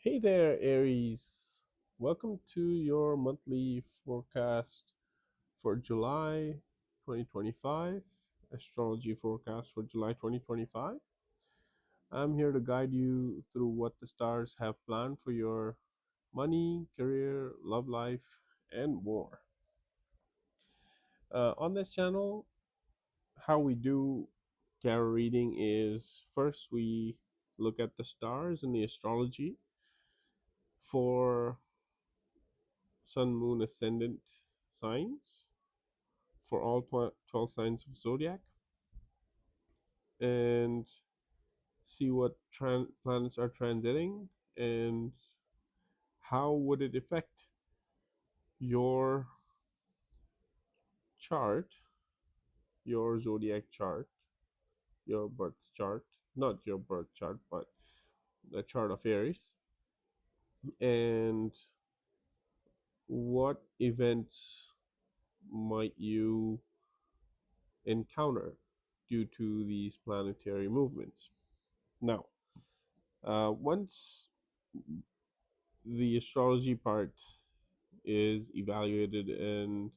Hey there, Aries. Welcome to your monthly forecast for July 2025, astrology forecast for July 2025. I'm here to guide you through what the stars have planned for your money, career, love life, and more. On this channel, how we do tarot reading is first we look at the stars and the astrology for sun, moon, ascendant signs for all 12 signs of zodiac and see what planets are transiting and how would it affect your chart, your zodiac chart, your birth chart, not your birth chart, but the chart of Aries, and what events might you encounter due to these planetary movements. Now, once the astrology part is evaluated and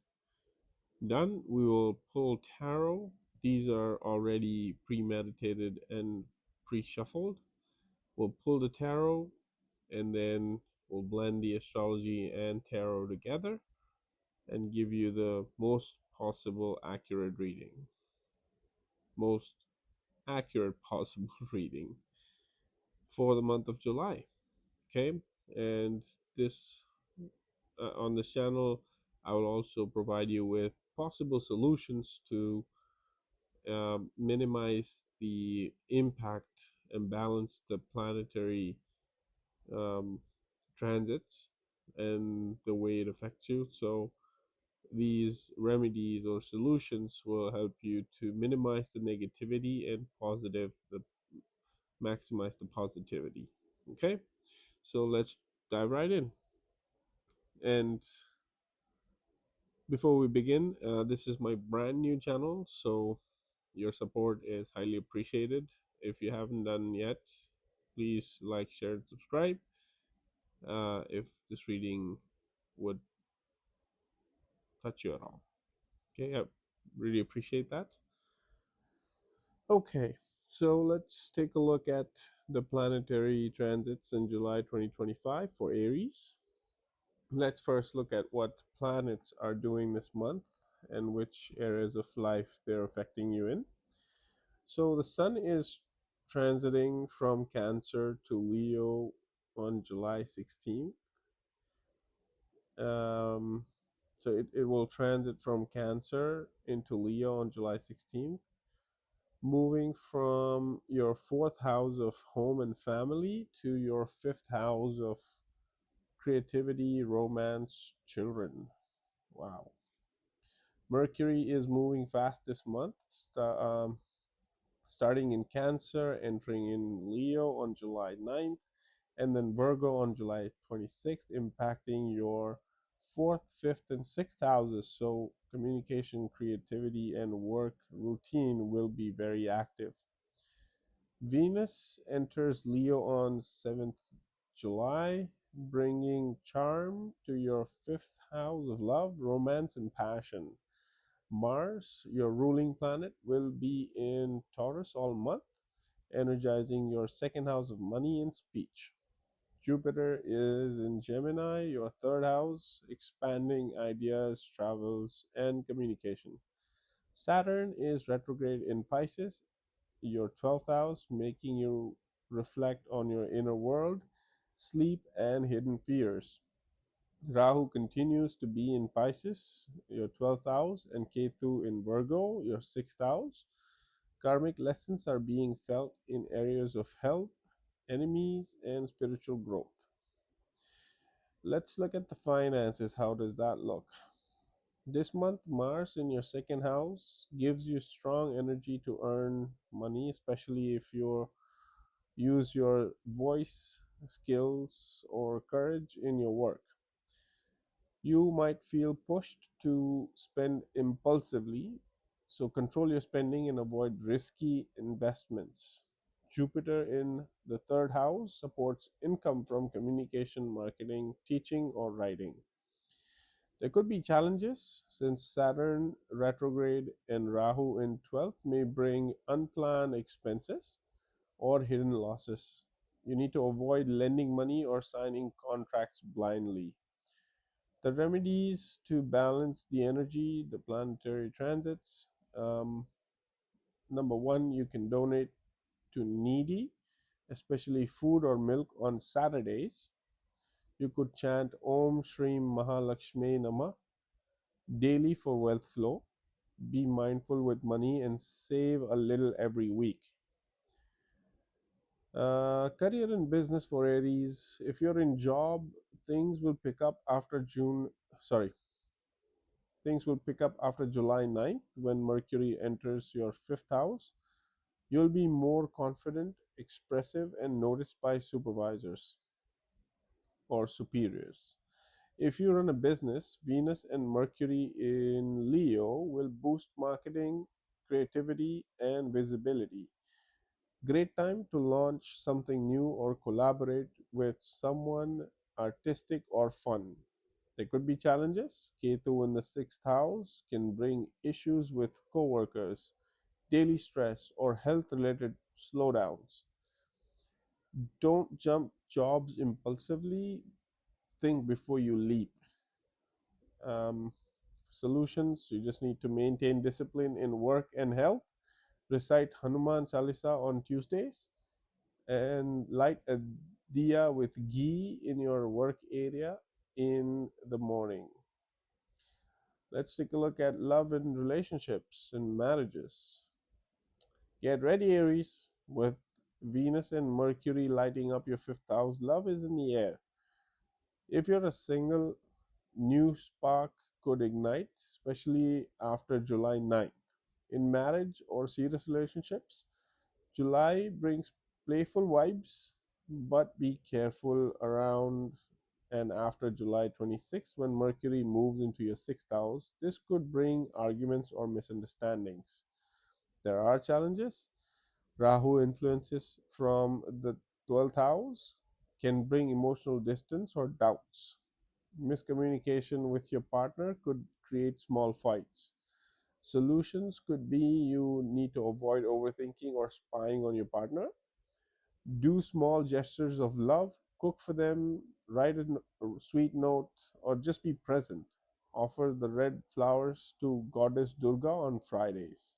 done, we will pull tarot. These are already premeditated and pre shuffled. We'll pull the tarot and then we'll blend the astrology and tarot together and give you the most possible accurate reading. Most accurate possible reading for the month of July. Okay, and this on this channel, I will also provide you with possible solutions to minimize the impact and balance the planetary um, transits and the way it affects you. So these remedies or solutions will help you to minimize the negativity and maximize the positivity. Okay, so let's dive right in. And before we begin, this is my brand new channel, so your support is highly appreciated. If you haven't done yet, please like, share, and subscribe. If this reading would touch you at all, okay, I really appreciate that. Okay, so let's take a look at the planetary transits in July 2025 for Aries. Let's first look at what planets are doing this month and which areas of life they're affecting you in. So the sun is transiting from Cancer to Leo on July 16th. Um, so it will transit from Cancer into Leo on July 16th, moving from your fourth house of home and family to your fifth house of creativity, romance, children. Wow. Mercury is moving fast this month, starting in Cancer, entering in Leo on July 9th, and then Virgo on July 26th, impacting your fourth, fifth, and sixth houses. So, communication, creativity, and work routine will be very active. Venus enters Leo on 7th July, bringing charm to your fifth house of love, romance, and passion. Mars, your ruling planet, will be in Taurus all month, energizing your second house of money and speech. Jupiter is in Gemini, your third house, expanding ideas, travels, and communication. Saturn is retrograde in Pisces, your 12th house, making you reflect on your inner world, sleep, and hidden fears. Rahu continues to be in Pisces, your 12th house, and Ketu in Virgo, your 6th house. Karmic lessons are being felt in areas of health, enemies, and spiritual growth. Let's look at the finances. How does that look? This month, Mars in your second house gives you strong energy to earn money, especially if you use your voice skills or courage in your work. You might feel pushed to spend impulsively, so control your spending and avoid risky investments. Jupiter in the third house supports income from communication, marketing, teaching, or writing. There could be challenges since Saturn retrograde and Rahu in 12th may bring unplanned expenses or hidden losses. You need to avoid lending money or signing contracts blindly. The remedies to balance the energy, the planetary transits. Um, Number one, you can donate to needy, especially food or milk on Saturdays. You could chant Om Shrim Mahalakshmi Nama daily for wealth flow. Be mindful with money and save a little every week. Career and business for Aries. If you're in job, things will pick up after June. Sorry, things will pick up after July 9th when Mercury enters your fifth house. You'll be more confident, expressive, and noticed by supervisors or superiors. If you run a business, Venus and Mercury in Leo will boost marketing, creativity, and visibility. Great time to launch something new or collaborate with someone artistic or fun. There could be challenges. Ketu in the sixth house can bring issues with coworkers, daily stress, or health related slowdowns. Don't jump jobs impulsively, think before you leap. Um, Solutions, you just need to maintain discipline in work and health, recite Hanuman Chalisa on Tuesdays, and light a diya with ghee in your work area in the morning. Let's take a look at love and relationships and marriages. Get ready, Aries, with Venus and Mercury lighting up your fifth house. Love is in the air. If you're a single, new spark could ignite, especially after July 9th. In marriage or serious relationships, July brings playful vibes, but be careful around and after July 26th when Mercury moves into your sixth house. This could bring arguments or misunderstandings. There are challenges. Rahu influences from the 12th house can bring emotional distance or doubts. Miscommunication with your partner could create small fights. Solutions could be you need to avoid overthinking or spying on your partner. Do small gestures of love, cook for them, write a sweet note, or just be present. Offer the red flowers to Goddess Durga on Fridays.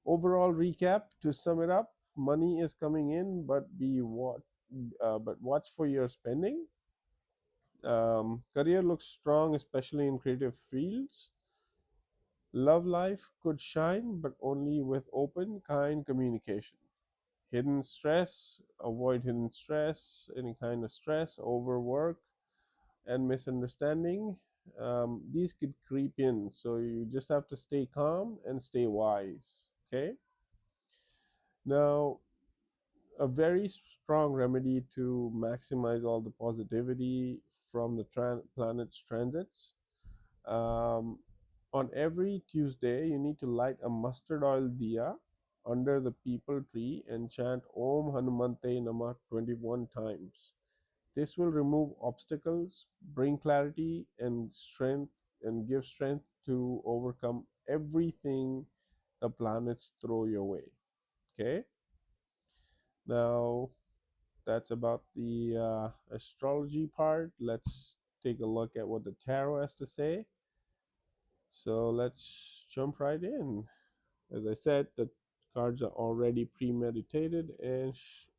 Overall recap to sum it up: money is coming in, but watch for your spending. Career looks strong, especially in creative fields. Love life could shine, but only with open, kind communication. Hidden stress, avoid hidden stress, any kind of stress, overwork, and misunderstanding. These could creep in, so you just have to stay calm and stay wise. Okay. Now, a very strong remedy to maximize all the positivity from the planet's transits. Um, on every Tuesday, you need to light a mustard oil diya under the peepal tree and chant Om Hanumante Namah 21 times. This will remove obstacles, bring clarity and strength, and give strength to overcome everything the planets throw your way. Okay, now that's about the astrology part. Let's take a look at what the tarot has to say. So let's jump right in. As I said, the cards are already premeditated and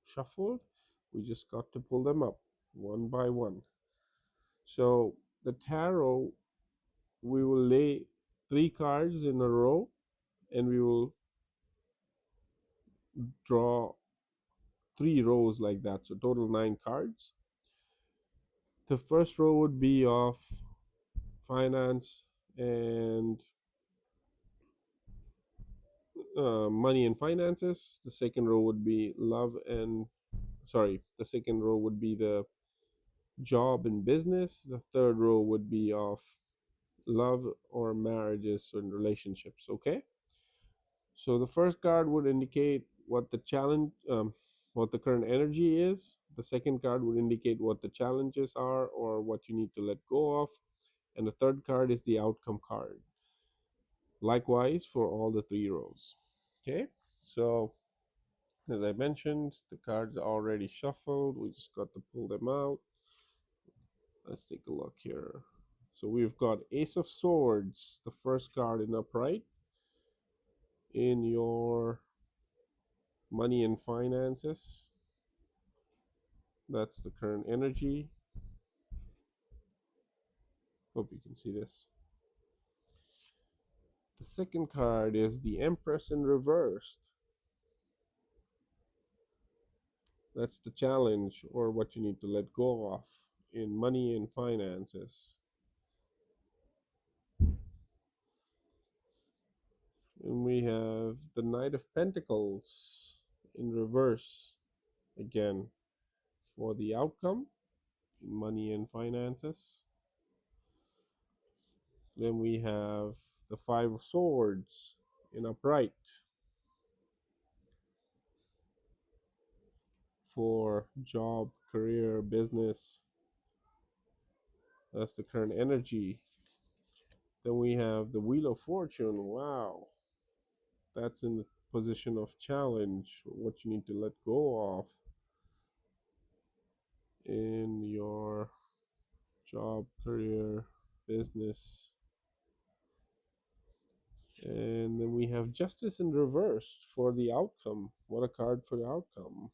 shuffled. We just got to pull them up one by one. So the tarot, we will lay 3 cards in a row and we will draw 3 rows like that. So total 9 cards. The first row would be of finance and money and finances. The second row would be love and the second row would be the job and business. The third row would be of love or marriages and relationships. Okay, so the first card would indicate what the challenge, what the current energy is. The second card would indicate what the challenges are or what you need to let go of. And the third card is the outcome card. Likewise for all the three rows. Okay, so as I mentioned, the cards are already shuffled. We just got to pull them out. Let's take a look here. So we've got Ace of Swords, the first card in upright in your money and finances. That's the current energy. Hope you can see this. The second card is the Empress in reversed. That's the challenge or what you need to let go of in money and finances. And we have the Knight of Pentacles in reverse again for the outcome in money and finances. Then we have the Five of Swords in upright for job, career, business. That's the current energy. Then we have the Wheel of Fortune. Wow. That's in the position of challenge, what you need to let go of in your job, career, business. And then we have Justice in reverse for the outcome. What a card for the outcome.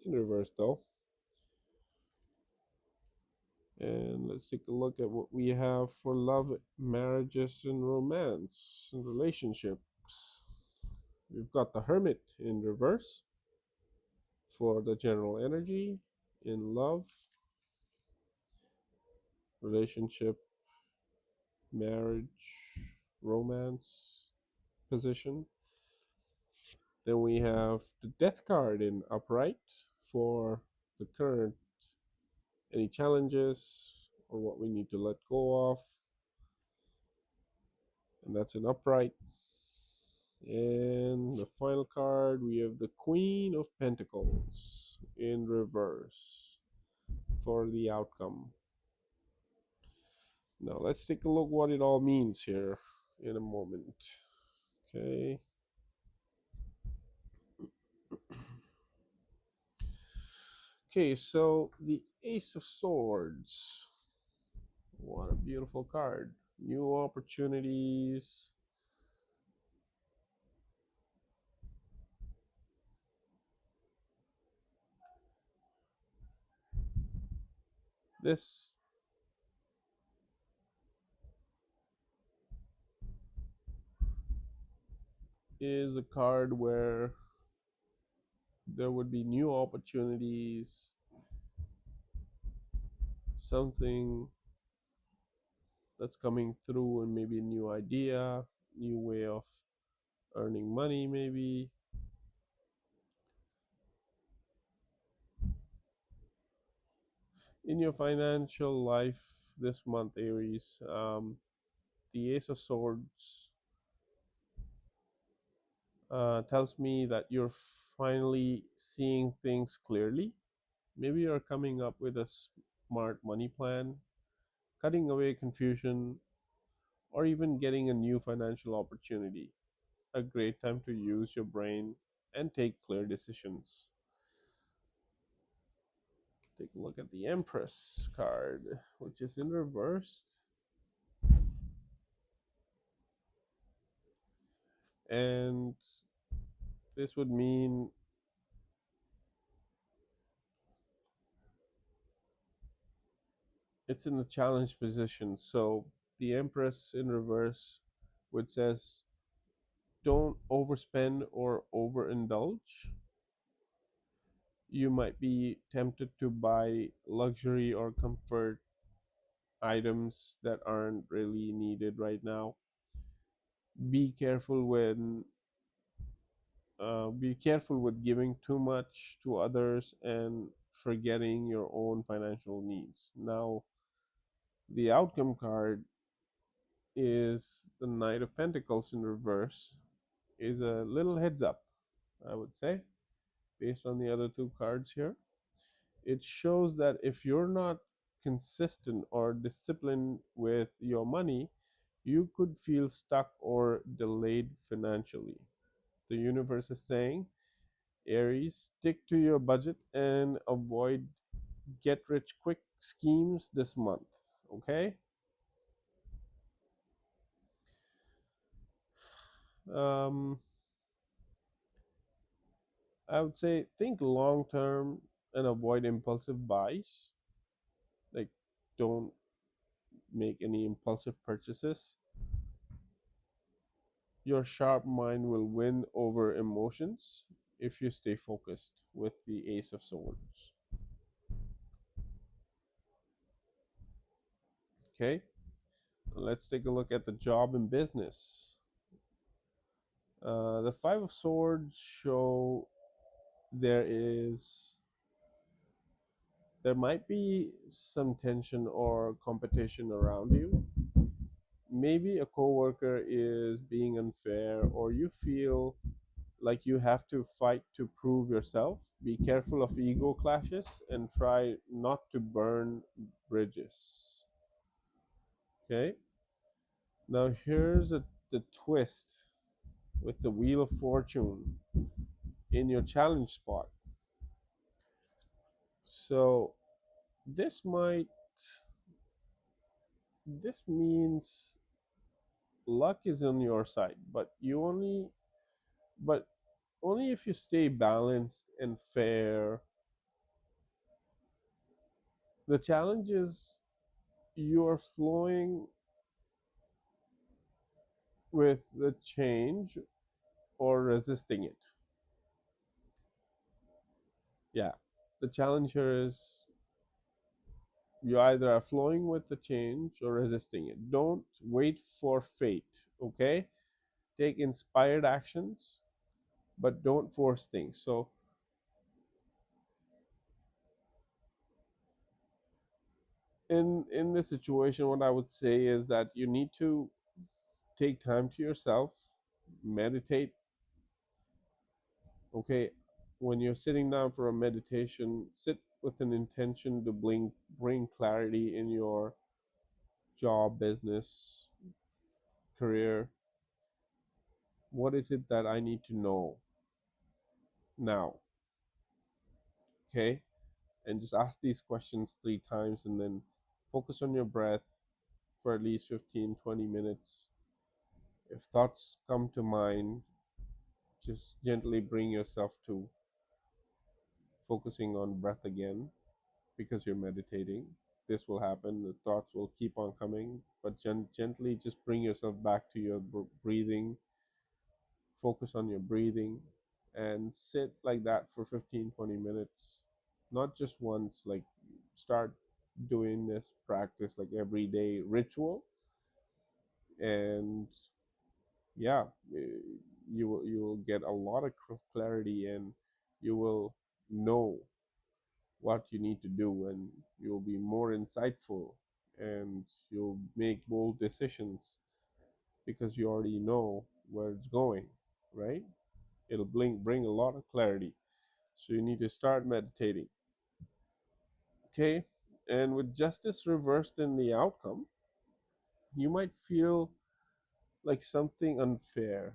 In reverse, though. And let's take a look at what we have for love, marriages, and romance and relationships. We've got the Hermit in reverse for the general energy in love, relationship, marriage, romance position. Then we have the Death card in upright for the current, any challenges or what we need to let go of. And that's an upright. And the final card, we have the Queen of Pentacles in reverse for the outcome. Now let's take a look what it all means here in a moment. Okay. Okay, so the Ace of Swords. What a beautiful card. New opportunities. This is a card where there would be new opportunities, something that's coming through, and maybe a new idea, new way of earning money, maybe. In your financial life this month, Aries, the Ace of Swords tells me that you're finally seeing things clearly. Maybe you're coming up with a smart money plan, cutting away confusion, or even getting a new financial opportunity. A great time to use your brain and take clear decisions. Take a look at the Empress card, which is in reversed. And this would mean it's in a challenge position. So the Empress in reverse, which says don't overspend or overindulge. You might be tempted to buy luxury or comfort items that aren't really needed right now. Be careful when be careful with giving too much to others and forgetting your own financial needs. Now, the outcome card is the Knight of Pentacles in reverse, is a little heads up. I would say, based on the other two cards here. It shows that if you're not consistent or disciplined with your money, you could feel stuck or delayed financially. The universe is saying, Aries, stick to your budget and avoid get rich quick schemes this month. Okay? Um, I would say think long term and avoid impulsive buys. Like, don't make any impulsive purchases. Your sharp mind will win over emotions if you stay focused with the Ace of Swords. Okay, let's take a look at the job and business. The Five of Swords show there is there might be some tension or competition around you. Maybe a coworker is being unfair, or you feel like you have to fight to prove yourself. Be careful of ego clashes and try not to burn bridges. Okay, now here's the twist with the Wheel of Fortune in your challenge spot. So this might this means luck is on your side, but only if you stay balanced and fair. The challenge is you are flowing with the change or resisting it. Yeah. The challenge here is you either are flowing with the change or resisting it. Don't wait for fate, okay? Take inspired actions, but don't force things. So, in this situation, what I would say is that you need to take time to yourself, meditate, okay? When you're sitting down for a meditation, sit with an intention to bring clarity in your job, business, career. What is it that I need to know now? Okay, and just ask these questions 3 times, and then focus on your breath for at least 15-20 minutes. If thoughts come to mind, just gently bring yourself to focusing on breath again, because you're meditating. This will happen, the thoughts will keep on coming, but gently just bring yourself back to your breathing. Focus on your breathing and sit like that for 15-20 minutes, not just once. Like, start doing this practice like everyday ritual, and yeah, you will get a lot of clarity, and you will know what you need to do, and you'll be more insightful, and you'll make bold decisions because you already know where it's going, right? It'll bring a lot of clarity. So you need to start meditating. Okay? And with justice reversed in the outcome, you might feel like something unfair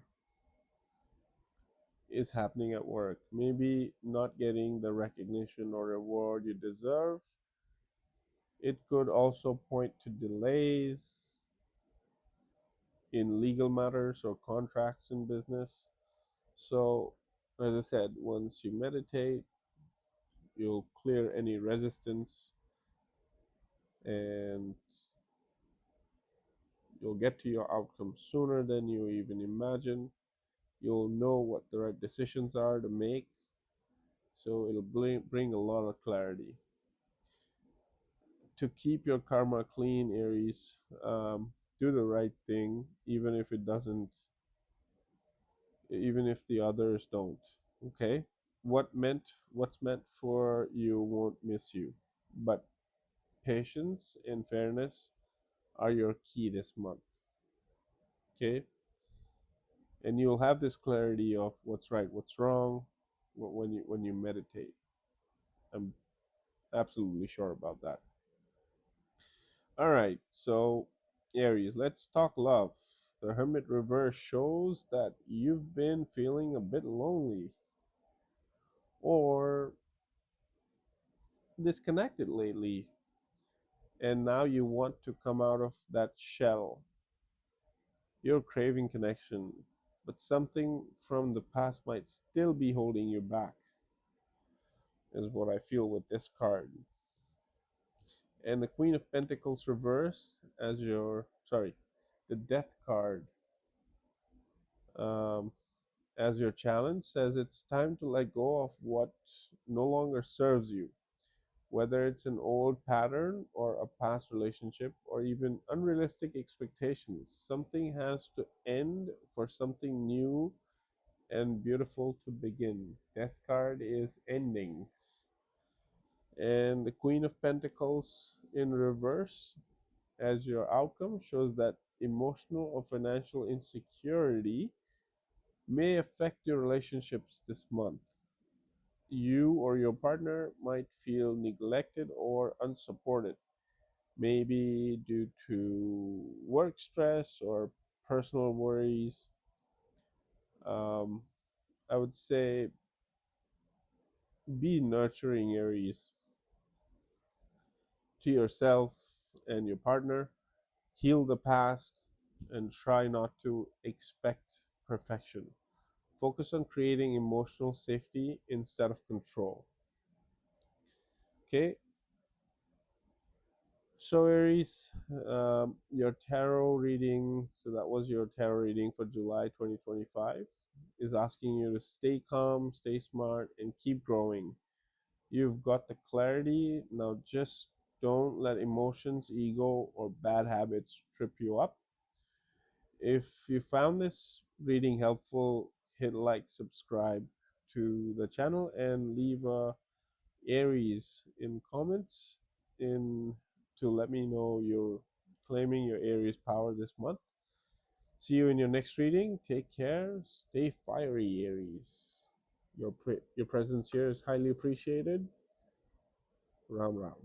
is happening at work. Maybe not getting the recognition or reward you deserve. It could also point to delays in legal matters or contracts in business. So, as I said, once you meditate, you'll clear any resistance, and you'll get to your outcome sooner than you even imagine. You'll know what the right decisions are to make, so it'll bring a lot of clarity. To keep your karma clean, Aries, do the right thing, even if the others don't. Okay? What's meant for you won't miss you, but patience and fairness are your key this month. Okay? and you'll have this clarity of what's right, what's wrong when you meditate. I'm absolutely sure about that. All right, so Aries, let's talk love. The Hermit reverse shows that you've been feeling a bit lonely or disconnected lately, and now you want to come out of that shell. You're craving connection, but something from the past might still be holding you back, is what I feel with this card. And the Queen of Pentacles reversed as your, sorry, the Death card um, as your challenge says it's time to let go of what no longer serves you, whether it's an old pattern or a past relationship or even unrealistic expectations. Something has to end for something new and beautiful to begin. Death card is endings. And the Queen of Pentacles in reverse as your outcome shows that emotional or financial insecurity may affect your relationships this month. You or your partner might feel neglected or unsupported, maybe due to work stress or personal worries. Um, I would say be nurturing, Aries, to yourself and your partner. Heal the past and try not to expect perfection. Focus on creating emotional safety instead of control. Okay, so Aries, your tarot reading, so that was your tarot reading for July 2025, is asking you to stay calm, stay smart, and keep growing. You've got the clarity, now just don't let emotions, ego, or bad habits trip you up. If you found this reading helpful, hit like, subscribe to the channel, and leave a Aries in comments in to let me know you're claiming your Aries power this month. See you in your next reading. Take care. Stay fiery, Aries. Your presence here is highly appreciated. Round round.